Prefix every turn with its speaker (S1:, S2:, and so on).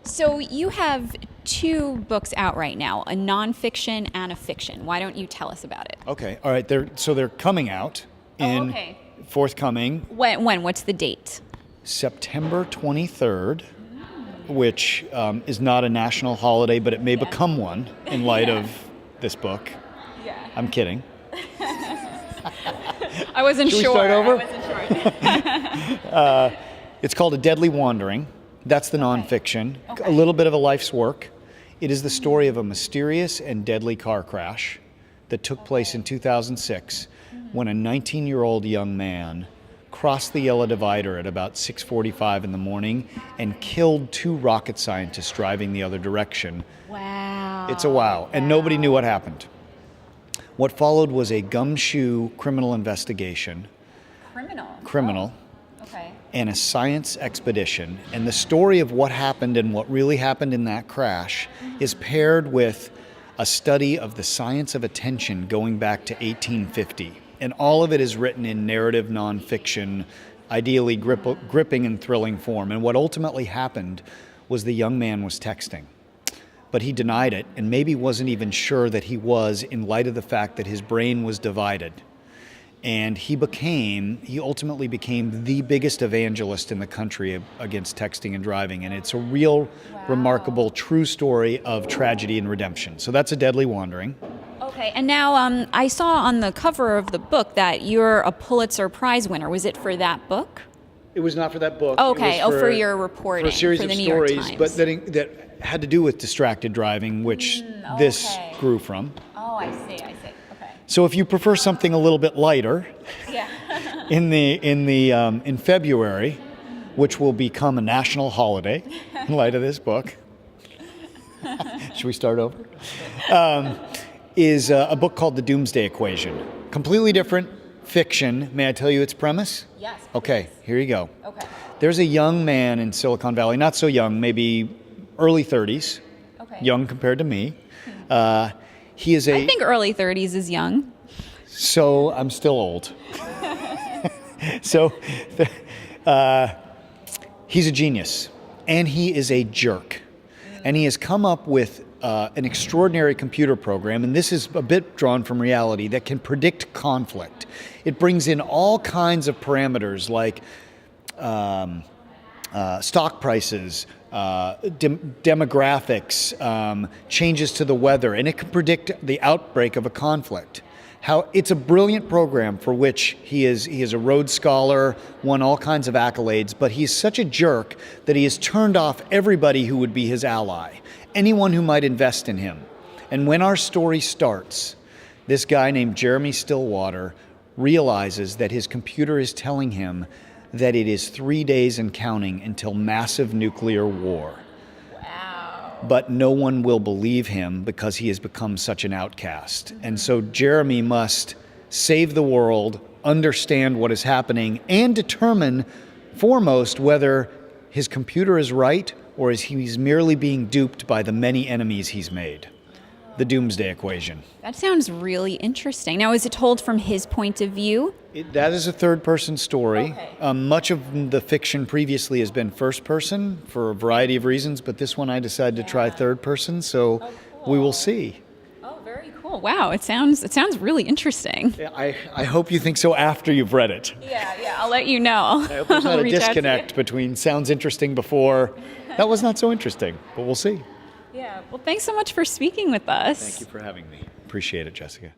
S1: So you have two books out right now, a nonfiction and a fiction. Why don't you tell us about it?
S2: Okay, all right. They're coming out in forthcoming.
S1: When? What's the date?
S2: September 23rd, which is not a national holiday, but it may become one in light of this book.
S1: Yeah.
S2: I'm kidding.
S1: I wasn't
S2: Should
S1: sure.
S2: we start over?
S1: I wasn't sure.
S2: It's called A Deadly Wandering. That's the nonfiction.
S1: Okay.
S2: A little bit of a life's work. It is the story of a mysterious and deadly car crash that took place in 2006 when a 19-year-old young man crossed the Yellow Divider at about 6:45 in the morning and killed two rocket scientists driving the other direction.
S1: Wow.
S2: It's a wow. And nobody knew what happened. What followed was a gumshoe criminal investigation. Criminal.
S1: Oh. Okay.
S2: And a science expedition. And the story of what happened and what really happened in that crash is paired with a study of the science of attention going back to 1850. And all of it is written in narrative nonfiction, ideally gripping and thrilling form. And what ultimately happened was the young man was texting. But he denied it and maybe wasn't even sure that he was, in light of the fact that his brain was divided. And he ultimately became the biggest evangelist in the country against texting and driving. And it's a real, remarkable, true story of tragedy and redemption. So that's A Deadly Wandering.
S1: Okay, and now I saw on the cover of the book that you're a Pulitzer Prize winner. Was it for that book?
S2: It was not for that book.
S1: Okay, for your reporting,
S2: for a series
S1: for the
S2: of
S1: New York
S2: stories,
S1: Times.
S2: but that had to do with distracted driving, which this grew from.
S1: Oh, I see. Okay.
S2: So if you prefer something a little bit lighter,
S1: Yeah.
S2: in February, which will become a national holiday in light of this book. Should we start over? Is a book called The Doomsday Equation. Completely different fiction. May I tell you its premise?
S1: Yes.
S2: Okay, here you go.
S1: Okay.
S2: There's a young man in Silicon Valley, not so young, maybe early 30s, young compared to me. He is
S1: I think early 30s is young.
S2: So I'm still old. So he's a genius, and he is a jerk. And he has come up with an extraordinary computer program, and this is a bit drawn from reality, that can predict conflict. It brings in all kinds of parameters like stock prices, demographics, changes to the weather, and it can predict the outbreak of a conflict. It's a brilliant program for which he is a Rhodes Scholar, won all kinds of accolades, but he's such a jerk that he has turned off everybody who would be his ally, anyone who might invest in him. And when our story starts, this guy named Jeremy Stillwater realizes that his computer is telling him that it is 3 days and counting until massive nuclear war.
S1: Wow.
S2: But no one will believe him because he has become such an outcast. And so Jeremy must save the world, understand what is happening, and determine foremost whether his computer is right or is he's merely being duped by the many enemies he's made. The Doomsday Equation.
S1: That sounds really interesting. Now, is it told from his point of view?
S2: That is a third-person story.
S1: Okay.
S2: Much of the fiction previously has been first-person for a variety of reasons, but this one I decided to try third-person, so we will see.
S1: Oh, very cool. Wow, it sounds really interesting.
S2: I hope you think so after you've read it.
S1: Yeah, I'll let you know.
S2: I hope there's not
S1: I'll
S2: a
S1: reach out to you.
S2: disconnect between sounds interesting before, that was not so interesting, but we'll see.
S1: Yeah, well, thanks so much for speaking with us.
S2: Thank you for having me. Appreciate it, Jessica.